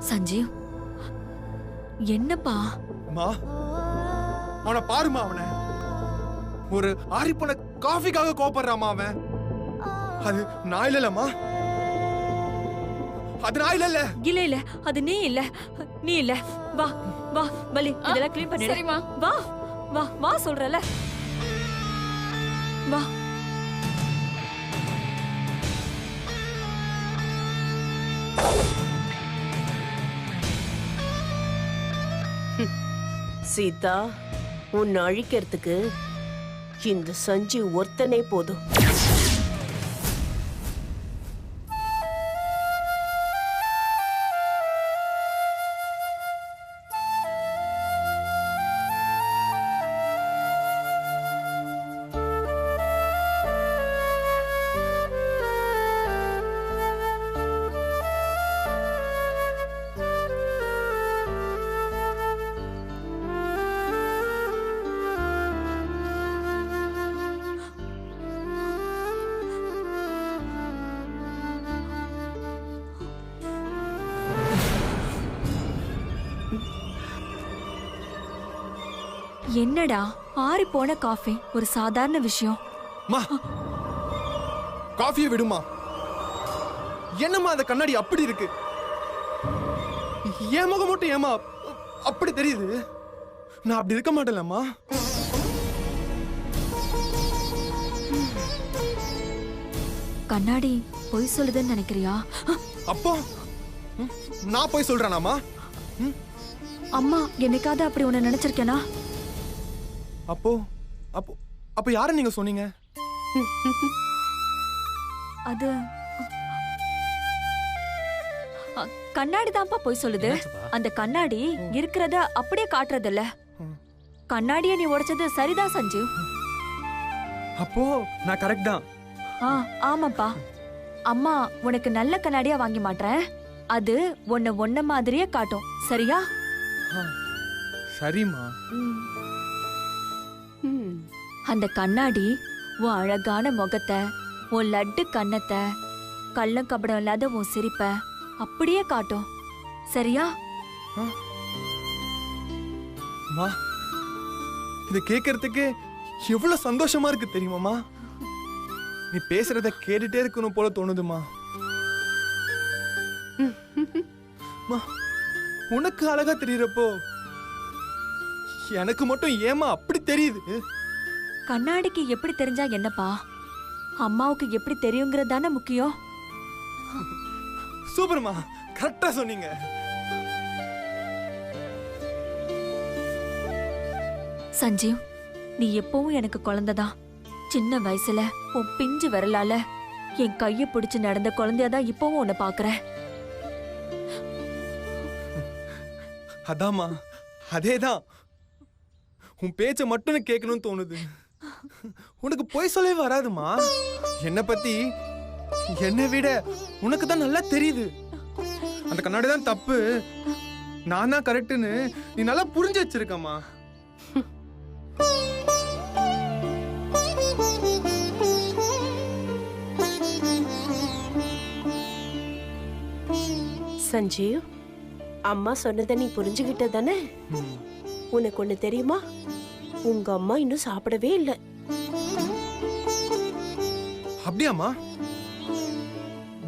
சஞ்சீவ், என்னப்பா? மா, அவனை பாருமா. அவனை ஒரு ஆரிப்போன காஃபிக்காக கோபப்படுறாமா அவன். அது நான் இல்லம்மா, அது நான் இல்ல. இல்ல இல்ல, அது நீ இல்ல, நீ இல்ல. வா வா பலி, இதெல்லாம் க்ளீன் பண்ணிடு. சரிமா. வா வா வா சொல்றல. வா. சீதா, உன்னை அழிக்கிறதுக்கு இந்த சஞ்சீவ் ஒருத்தனே போதும். என்னடா ஆறி போன காஃபி ஒரு சாதாரண விஷயம். மா, காஃபியை விடுமா. என்னம்மா அந்த கண்ணாடி அப்படி இருக்கு? என் முகம் மட்டும் ஏமா அப்படி தெரியுது? நான் அப்படி இருக்க மாட்டேன்லம்மா. கண்ணாடி பொய் சொல்லுதுன்னு நினைக்கிறியா? அப்போ நான் போய் சொல்றேனாமா? அம்மா என்னைக்காவது அப்படி உன்னை நினைச்சிருக்கேனா? அப்போ அப்போ அப்ப யார நீங்க சொன்னீங்க? அது கண்ணாடி தான்ப்பா போய் சொல்லுது. அந்த கண்ணாடி இருக்கிறத அப்படியே காட்டுறது இல்ல. கண்ணாடியை நீ உடைச்சது சரிதான் சஞ்சீவ். அப்போ நான் கரெக்ட் தான். ஆமாப்பா. அம்மா உனக்கு நல்ல கண்ணாடியா வாங்கி மாட்டேன். அது ஒன்ன மாதிரியே காட்டும். சரியா? சரிம்மா. அந்த கண்ணாடி உன் அழகான முகத்தை, உன் லட்டு கண்ணத்தை, கள்ளம் கபடம் இல்லாத உன் சிரிப்ப அப்படியே காட்டும். சரியா? மா, இத கேட்கறதுக்கு எவ்வளவு சந்தோஷமா இருக்கு தெரியுமாமா? நீ பேசுறத கேட்டுட்டே இருக்கணும் போல தோணுதுமா. உனக்கு அழகா தெரியறப்போ எனக்கு மட்டும் ஏமா அப்படி தெரியுது? கண்ணாடிக்கு எப்படி தெரிஞ்சா என்னப்பா? அம்மாவுக்கு எப்படி தெரியுங்கிறது தானே முக்கியம். சூப்பர்மா, கரெக்டா சொன்னீங்க. சஞ்சீவ், நீ எப்பவும் எனக்கு குழந்தைதான். சின்ன வயசுல உன் பிஞ்சு விரலால என் கைய பிடிச்சு நடந்த குழந்தையாதான் இப்பவும் உன்னை பாக்குறேன். அதாமா, அதேதான். உன் பேச்ச மட்டும் கேட்கணும்னு தோணுது. உனக்கு போய் சொல்லவே வராதுமா. என்னை பத்தி என்னை விட உனக்கு தான் நல்லா தெரியுது. அந்த கண்ணாடி தான் தப்பு, நான் தான் கரெக்ட்னு நீ நல்லா புரிஞ்சு வச்சிருக்கமா. சஞ்சீவ், அம்மா சொன்னதை நீ புரிஞ்சுகிட்ட தானே? உனக்கு ஒண்ணு தெரியுமா? உங்க அம்மா இன்னும் சாப்பிடவே இல்லை. அப்படியாமா?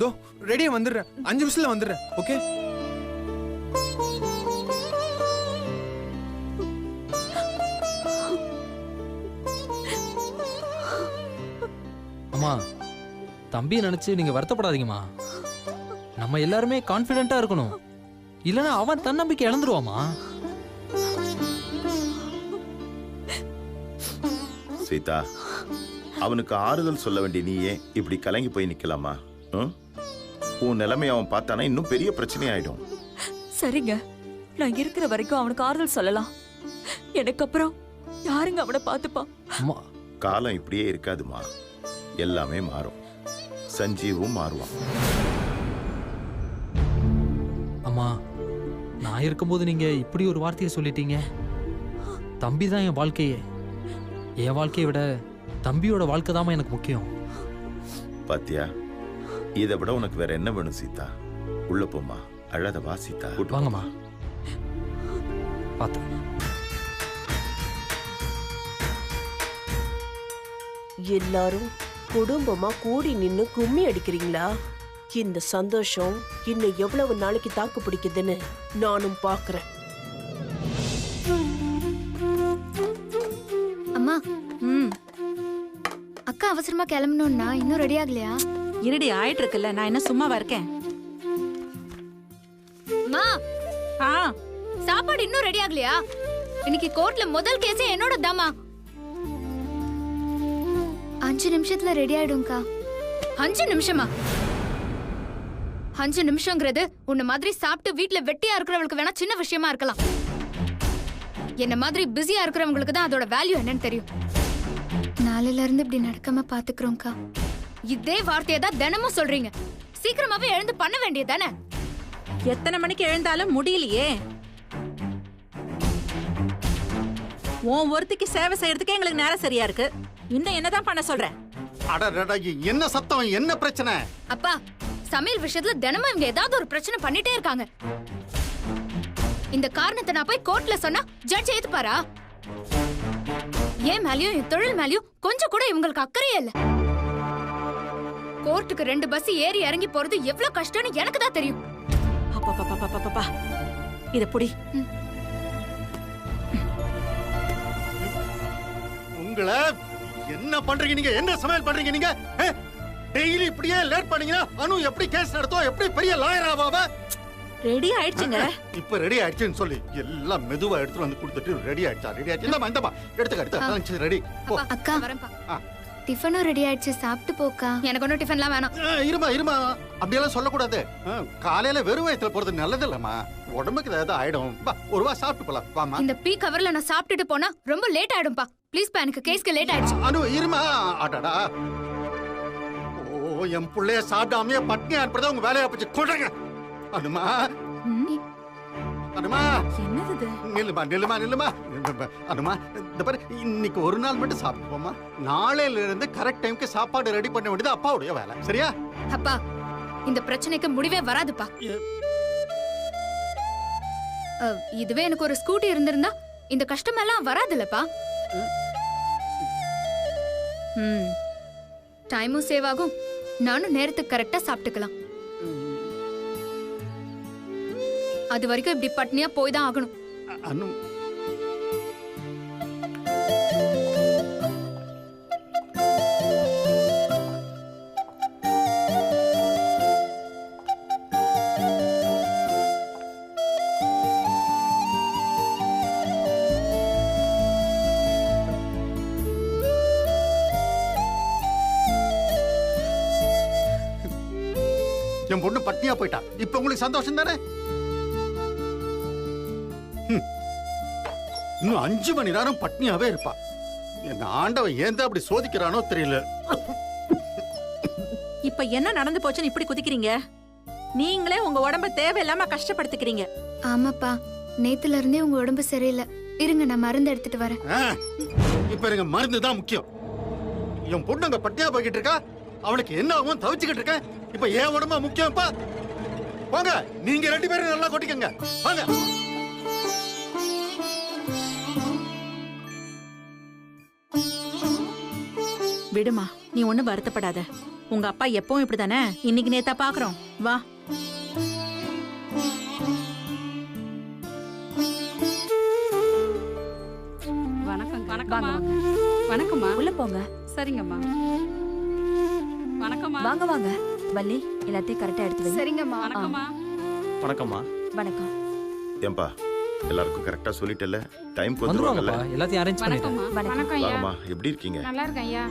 தோ ரெடியா வந்துடுறேன், 5 நிமிஷத்துல வந்துடுறேன். ஓகே? அம்மா, தம்பியை நினைச்சு நீங்க வருத்தப்படாதீங்கம்மா. நம்ம எல்லாருமே கான்ஃபிடென்ட்டா இருக்கணும். இல்லைன்னா அவன் தன்னம்பிக்கை இழந்துருவாமா. சீதா, அவனுக்கு ஆறுதல் சொல்ல வேண்டிய நீயே இப்படி கலங்கி போய் நிக்கலாமா? உன் நிலைமை அவன் பார்த்தானா இன்னும் பெரிய பிரச்சனை ஆயிடும். சரிங்க, நான் இருக்கிற வரைக்கும் அவனுக்கு ஆறுதல் சொல்லலாம். எனக்கு அப்புறம் யாருங்க அவனை பார்த்துப்பா? காலம் இப்படியே இருக்காதுமா, எல்லாமே மாறும். சஞ்சீவும் மாறுவான். அம்மா, நான் இருக்கும்போது நீங்க இப்படி ஒரு வார்த்தையை சொல்லிட்டீங்க. தம்பி தான் என் வாழ்க்கையே. என் வாழ்க்கையை விட தம்பியோட வாழ்க்கை தான் எனக்கு முக்கியம். பாத்தியா, இதை விட உனக்கு வேற என்ன வேணும் சீதா? உள்ள போமா, அழாத வா சீதா. வாங்கம்மா. பார்த்து. எல்லாரும் குடும்பமா கூடி நின்னு கும்மி அடிக்கிறீங்களா? இந்த சந்தோஷம் இன்னும் எவ்வளவு நாளைக்கு தாக்கு பிடிக்குதுன்னு நானும் பாக்குறேன். அம்மா, அக்கா அவசரமா கிளம்பணும்னா இன்னும் ரெடி ஆகலையா? இருடி, ஆயிட்டு இருக்குல்ல, நான் என்ன சும்மாவா இருக்கேன்? அம்மா, சாப்பாடு இன்னும் ரெடி ஆகலையா? இன்னைக்கு கோர்ட்ல முதல் கேஸே என்னோட தாமா. 5 நிமிஷத்துல ரெடி ஆயிடும்க்கா. 5 நிமிஷமா? 5 நிமிஷங்கிறது உன்ன மாதிரி சாப்பிட்டு வீட்ல வெட்டியா இருக்கிறவங்களுக்கு வேணா சின்ன விஷயமா இருக்கலாம். என்ன மாதிரி பிஸியா இருக்கிறவங்களுக்கு தான் அதோட வேல்யூ என்னன்னு தெரியும். நாளையில இருந்து இப்படி நடக்காம பாத்துக்கிறோம்க்கா. இதே வார்த்தையை தான் தினமும் சொல்றீங்க. சீக்கிரமாவே எழுந்து பண்ண வேண்டியதானே? எத்தனை மணிக்கு எழுந்தாலும் முடியலையே. உன் ஒருத்திக்கு சேவை செய்யறதுக்கு எங்களுக்கு நேரம் சரியா இருக்கு. இன்னும் என்னதான் பண்ண சொல்ற? அடடா, என்ன சத்தம், என்ன பிரச்சனை? அப்பா, சமையல் விஷயத்துல தினமும் இவங்க ஏதாவது ஒரு பிரச்சனை பண்ணிட்டே இருக்காங்க. இந்த காரணத்தை நான் போய் கோர்ட்ல சொன்னா ஜட்ஜ் ஏத்துப்பாரா? ஏன் மேலயும் என் தொழில் மேலயும் கொஞ்சம் கூட இவங்களுக்கு அக்கறையே இல்ல. கோர்ட்டுக்கு 2 பஸ் ஏறி இறங்கி போறது எவ்வளவு கஷ்டம்னு எனக்கு தான் தெரியும். அப்பா, இத புடி. உங்களை என்ன பண்றீங்க நீங்க? என்ன சமையல் பண்றீங்க நீங்க? டெய்லி இப்படியே லேட் பண்ணீங்கன்னா அனு எப்படி கேஸ் நடத்தும்? எப்படி பெரிய லாயர் ஆவாவ? ரெடி ஆயிடுச்சுங்க. இப்ப ரெடி ஆயிடுச்சுன்னு சொல்லி எல்லாம் மெதுவா எடுத்து வந்து கொடுத்துட்டு ரெடி ஆயிடுச்சா? ரெடி ஆயிடுச்சு. இந்தமா எடுத்துக்க ரெடி. அக்கா, டிஃபனும் ரெடி ஆயிடுச்சு, சாப்பிட்டு போக்கா. எனக்கு ஒன்னும் டிஃபன்லாம் வேணாம். இருமா அப்படியெல்லாம் சொல்லக்கூடாது. காலையில வெறும் வயித்துல போறது நல்லது இல்லம்மா. உடம்புக்கு ஏதாவது ஆயிடும். ஒரு வா சாப்பிட்டு போலாம். வாமா. இந்த பீ கவர்ல நான் சாப்பிட்டுட்டு போனா ரொம்ப லேட் ஆயிடும்பா. ப்ளீஸ் பா, எனக்கு கேஸ்க்கு லேட் ஆயிடுச்சு. அனு இருமா. அடடா, ஓ என் புள்ளைய சாப்பிடாமையே பட்னி அனுப்புறதா உங்க வேலையா போச்சு. கொள்றங்க அனுமா. அனுமா, என்னது? நில்லுமா. அனுமா, இந்த பாரு, இன்னைக்கு ஒரு நாள் மட்டும் சாப்பிட்டு போமா. நாளையில இருந்து கரெக்ட் டைம்க்கு சாப்பாடு ரெடி பண்ண வேண்டியது அப்பாவுடைய வேலை. சரியா? அப்பா, இந்த பிரச்சனைக்கு முடிவே வராதுப்பா. இதுவே எனக்கு ஒரு ஸ்கூட்டி இருந்திருந்தா இந்த கஷ்டம் எல்லாம் வராதுல்லப்பா. டைமும் சேவ் ஆகும், நானும் நேரத்துக்கு கரெக்டா சாப்பிட்டுக்கலாம். அது வரைக்கும் இப்படி பட்னியா போய் தான் ஆகணும். அனு, என் பொண்ணு பட்னியா போயிட்டா. இப்ப உங்களுக்கு சந்தோஷம் தானே? இன்னும் 5 மணி நேரம் பட்னியாவே இருப்பா. என் ஆண்டவன் ஏன் தான் அப்படி சோதிக்கிறானோ தெரியல. இப்ப என்ன நடந்து போச்சுன்னு இப்படி குதிக்கிறீங்க? நீங்களே உங்க உடம்ப தேவையில்லாம கஷ்டப்படுத்திக்கிறீங்க. ஆமாப்பா, நேத்துல இருந்தே உங்க உடம்பு சரியில்லை. இருங்க, நான் மருந்து எடுத்துட்டு வரேன். இப்ப எனக்கு மருந்து தான் முக்கியம். என் பொண்ணு அங்க பட்னியா போய்கிட்டு இருக்கா. அவளுக்கு என்ன ஆகும் தவிச்சுக்கிட்டு இருக்கேன். இப்ப ஏன் உடம்பா முக்கியம்ப்பா. வாங்க, நீங்க 2 பேரும் நல்லா கொட்டிக்கங்க. வாங்க. விடுமா, நீ ஒண்ணும் வருத்தப்படாத. உங்க அப்பா எப்பவும் இப்படிதானே. இன்னைக்கு நேத்தா பாக்குறோம். வா. வணக்கம்மா. உள்ள போங்க. சரிங்கம்மா. வணக்கம்மா. வாங்க வாங்க. வள்ளி, எல்லாத்தையும் கரெக்டா எடுத்து வைங்க. சரிங்கம்மா. வணக்கம்மா. வணக்கம்மா. வணக்கம். ஏம்பா, எல்லாருக்கும் கரெக்டா சொல்லிட்டல? டைம் வந்துருவாங்கப்பா. வந்துருவாங்கல்ல? எல்லாத்தையும் அரேஞ்ச் பண்ணிட்டேன். வணக்கம்மா. வணக்கம். வணக்கம் ஐயா. வாங்கம்மா, எப்படி இருக்கீங்க? நல்லா இருக்கேன் ஐயா.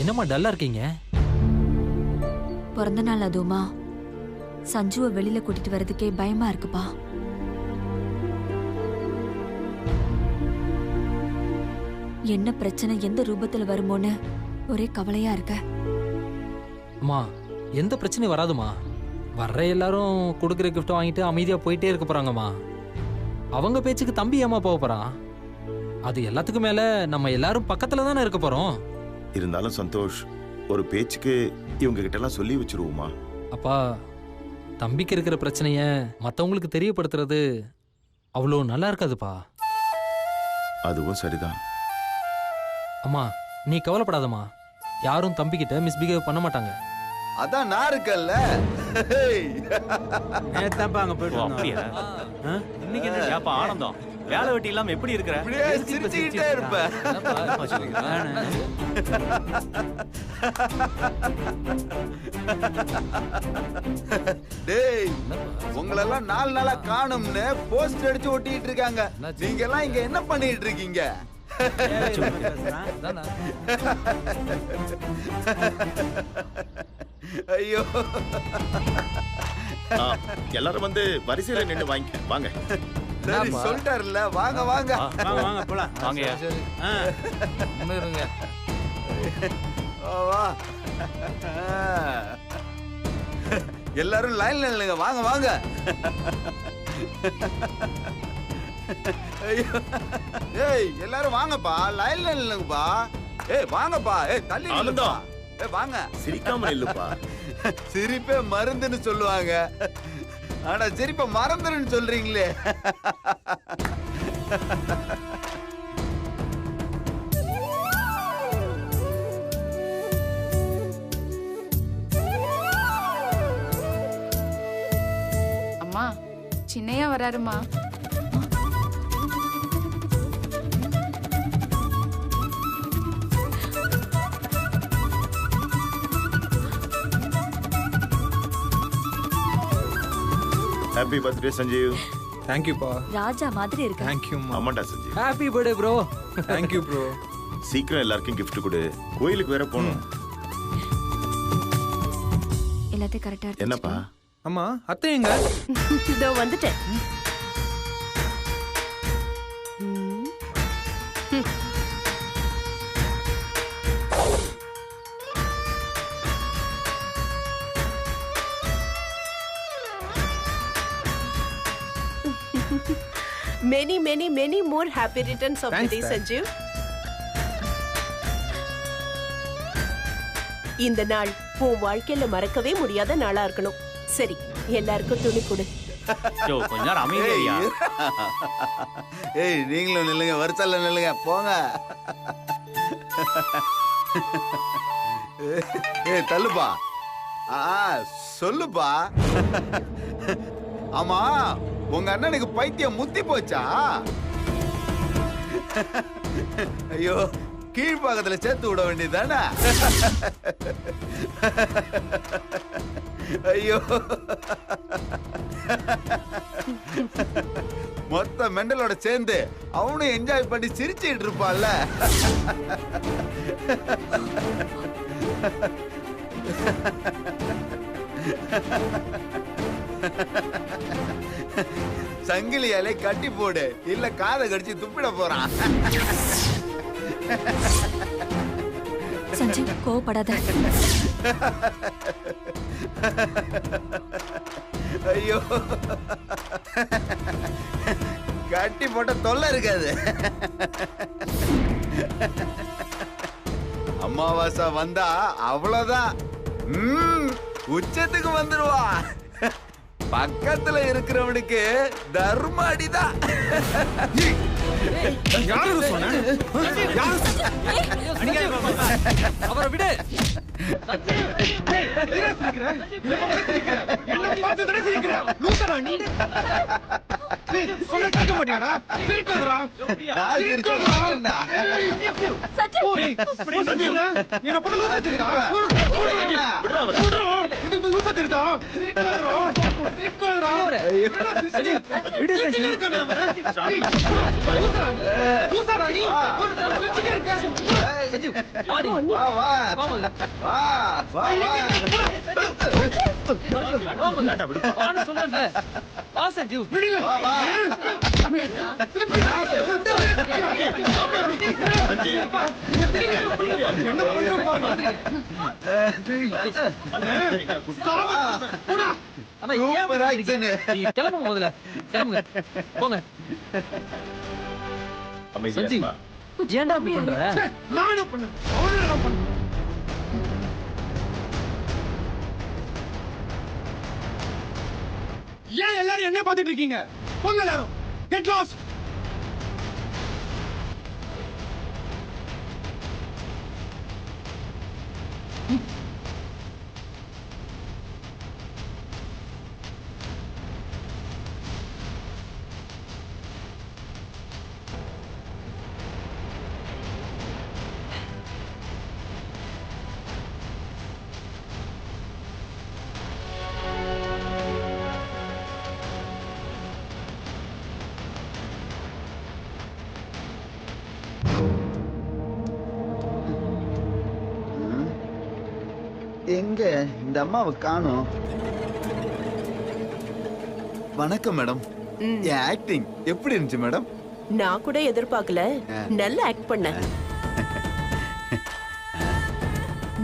என்னம்மா டல்லா இருக்கீங்க? பிறந்த நாள் அதுவுமா, சஞ்சுவை வெளியில கூட்டிட்டு வர்றதுக்கே பயமா இருக்குப்பா. என்ன பிரச்சனை எந்த ரூபத்துல வருமோன்னு ஒரே கவலையா இருக்க. அம்மா, எந்த பிரச்சனையும் வராதுமா. வர்ற எல்லாரும் கொடுக்குற கிஃப்ட் வாங்கிட்டு அமைதியா போயிட்டே இருக்க போறாங்கம்மா. அவங்க பேச்சுக்கு தம்பி ஏமா போக போறான்? அது எல்லாத்துக்கும் மேல நம்ம எல்லாரும் பக்கத்துல தானே இருக்க போறோம். இருந்தாலும் சந்தோஷ், ஒரு பேச்சுக்கு இவங்க கிட்ட எல்லாம் சொல்லி வச்சிருவோமா? அப்பா, தம்பிக்கு இருக்கிற பிரச்சனைய மத்தவங்களுக்கு தெரியப்படுத்துறது அவ்வளோ நல்லா இருக்காதுப்பா. அதுவும் சரிதான். அம்மா, நீ கவலைப்படாதம்மா. யாரும் தம்பிக்கிட்ட மிஸ்பிஹேவ் பண்ண மாட்டாங்க. அதான் நான் இருக்கல்ல. நேத்தாப்பா அங்க போயிட்டு வந்தோம். அப்படியா? இன்னைக்கு என்ன ஏப்பா ஆனந்தம்? வேலை வெட்டி இல்லாம எப்படி இருக்கிற? இப்படியே சிரிச்சுக்கிட்டே இருப்ப. டேய், உங்களெல்லாம் 4 நாளா காணும்னு போஸ்ட் அடிச்சு ஒட்டிட்டு இருக்காங்க. நீங்க எல்லாம் இங்க என்ன பண்ணிட்டு இருக்கீங்க? ஐயோ, எல்லாரும் வந்து வரிசையில நின்று வாங்கிக்க. வாங்க. சரி சொல்லிட்டாருல்ல, வாங்க வாங்க வாங்க வாங்க போலாம். வாங்கயா. இருங்க. வா. எல்லாரும் லைன்ல நில்லுங்க. வாங்க வாங்க. ஏய், எல்லாரும் வாங்கப்பா, லைன்ல நில்லுங்கப்பா. ஏய் வாங்கப்பா. ஏய் தள்ளி நில்லுப்பா. ஏய் வாங்க. சிரிக்காம இல்லப்பா. சிரிப்பே மருந்துன்னு சொல்லுவாங்க. ஆனா சிரிப்ப மறந்துருன்னு சொல்றீங்களே. அம்மா, சின்னையா வராருமா. Happy birthday Sanjeev. தேங்க்யூப்பா. ராஜா மாதிரி இருக்கு. தேங்க்யூம்மா. ஆமாண்டா Sanjeev. Happy birthday bro. Thank you bro. சீக்கிரம் எல்லாருக்கும் gift கொடு. கோயிலுக்கு வேற போகணும். எல்லாத்தையும் கரெக்டா இருக்கு. என்னப்பா? அம்மா, அத்தை எங்க? இதோ வந்துட்டேன். many more happy returns of the day, Sanjeev. இந்த நாள் உன் வாழ்க்கையில மறக்கவே முடியாத நாளா இருக்கணும். சரி, எல்லாருக்கும் துணி கொடு. யோ, கொஞ்ச நேரம் அமைதியா. ஏய், நீங்களும் நில்லுங்க, வரிசையில நில்லுங்க, போங்க. ஏய் தள்ளுப்பா. சொல்லுப்பா. ஆமா, உங்க அண்ணனுக்கு பைத்தியம் முத்தி போச்சா? ஐயோ, கீழ்பாக்கத்துல சேர்த்து விட வேண்டியதானே? ஐயோ, மொத்த மெண்டலோட சேர்ந்து அவனும் என்ஜாய் பண்ணி சிரிச்சுட்டு இருப்பான்ல. சங்கிலியாலே கட்டி போடு, இல்ல காதை கடிச்சு துப்பிட போறான். சஞ்சீவ், கோவப்படாத. ஐயோ, கட்டி போட்ட தொல்லை இருக்காது. அமாவாசை வந்தா அவ்வளவுதான், உச்சத்துக்கு வந்துருவா. பக்கத்துல இருக்கிறவனுக்கு தர்ம அடிதான். அவரை விடு. ஏன்டா அப்படி பண்ற? நான் என்ன பண்ண? அவன் என்ன பண்ண? ஏன் எல்லாரும் என்ன பார்த்துட்டு இருக்கீங்க? போங்க எல்லாரும். Get lost. எங்க இந்த அம்மாவை காணோம்? வணக்கம் மேடம். என் ஆக்டிங் எப்படி இருந்துச்சு மேடம்? நான் கூட எதிர்பார்க்கல. நல்லா ஆக்ட் பண்ண.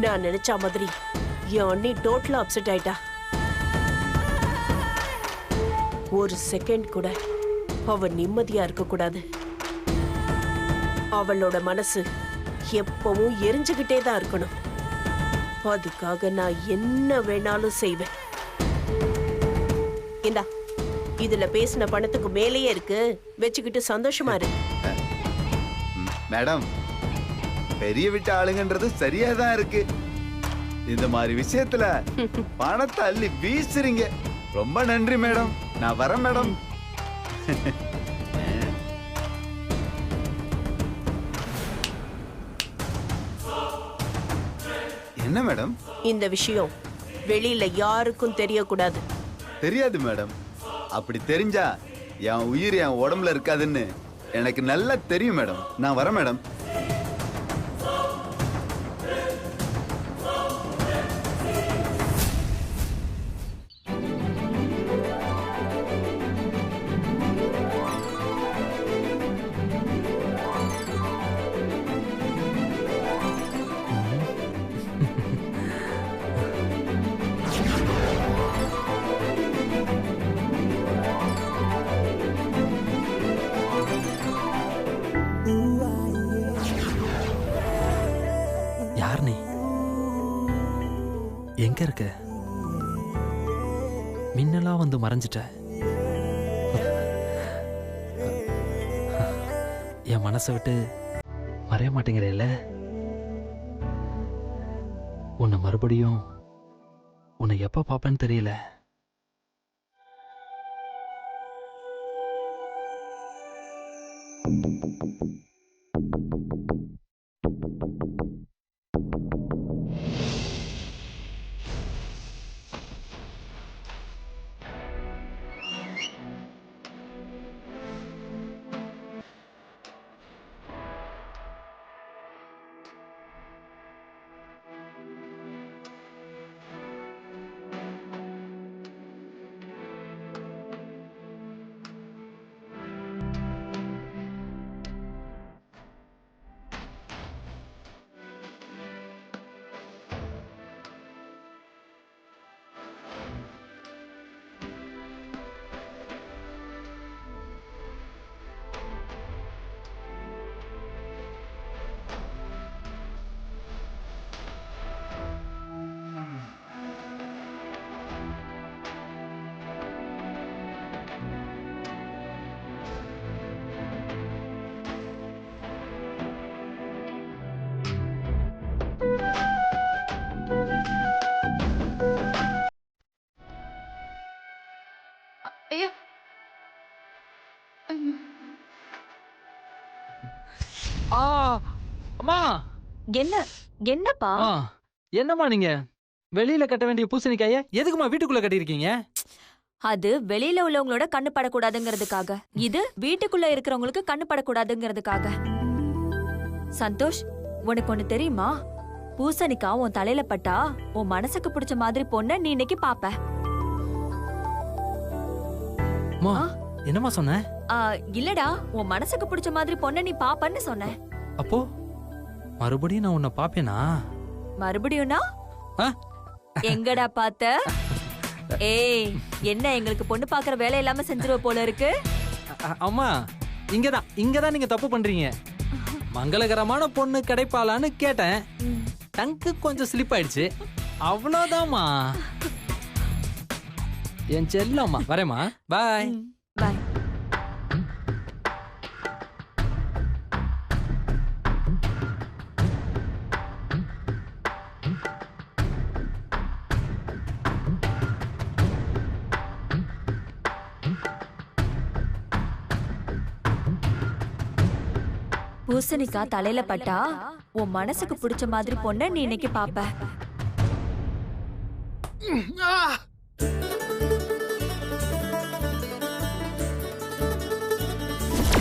நான் நினைச்ச மாதிரி என் அண்ணி டோட்டலா அப்செட் ஆயிட்டா. ஒரு செகண்ட் கூட அவ நிம்மதியா இருக்க கூடாது. அவளோட மனசு எப்பவும் எரிஞ்சுகிட்டே தான் இருக்கணும். அதுக்காக நான் என்ன வேணாலும் செய்வேன். இந்தா, இதுல பேசின பணத்துக்கு மேலேயே இருக்கு, வச்சுக்கிட்டு சந்தோஷமா இரு. மேடம், பெரிய வீட்டு ஆளுங்கன்றது சரியா தான் இருக்கு. இந்த மாதிரி விஷயத்துல பணத்தை அள்ளி வீசுறீங்க. ரொம்ப நன்றி மேடம். நான் வரேன் மேடம். என்ன மேடம்? இந்த விஷயம் வெளியில யாருக்கும் தெரியக்கூடாது. தெரியாது மேடம். அப்படி தெரிஞ்சா என் உயிர் என் உடம்புல இருக்காதுன்னு எனக்கு நல்லா தெரியும் மேடம். நான் வரேன் மேடம். யார் நீ? எங்க இருக்க? மின்னலா வந்து மறைஞ்சிட்ட. என் மனசை விட்டு மறைய மாட்டேங்கிறேல்ல. உன்னை மறுபடியும் உன்னை எப்ப பாப்பேன்னு தெரியல. ஐயா அம்மா, என்னப்பா? என்னம்மா நீங்க வெளியில கட்ட வேண்டிய பூசணிக்காய எதுக்குமா வீட்டுக்குள்ள கட்டியிருக்கீங்க? அது வெளியில உள்ளவங்களோட கண்ணு படக்கூடாதுங்கிறதுக்காக, இது வீட்டுக்குள்ள இருக்கிறவங்களுக்கு கண்ணு படக்கூடாதுங்கிறதுக்காக. சந்தோஷ், உனக்கு ஒண்ணு தெரியுமா? பூசணிக்கா உன் தலையில பட்டா உன் மனசுக்கு பிடிச்ச மாதிரி பொண்ண நீ இன்னைக்கு பாப்ப. என்னம்மா சொன்ன? இல்லடா, உன் மனசுக்கு பிடிச்ச மாதிரி பொண்ண நீ பாப்பன்னு சொன்ன. அப்போ மறுபடியும் நான் உன்னை பாப்பேனா? மறுபடியும்னா எங்கடா பாத்த? ஏய், என்ன எங்களுக்கு பொண்ணு பாக்குற வேலை இல்லாம செஞ்சிருவ போல இருக்கு. அம்மா, இங்கதான் நீங்க தப்பு பண்றீங்க. மங்களகரமான பொண்ணு கிடைப்பாளான்னு கேட்டேன். டங்கு கொஞ்சம் ஸ்லிப் ஆயிடுச்சு. அவ்வளோதாம்மா. என் செல்லம்மா வரேம்மா. பாய். பாய். பூசணிக்கா தலையில பட்டா உன் மனசுக்கு பிடிச்ச மாதிரி பொண்ண நீ இன்னைக்கு பாப்ப.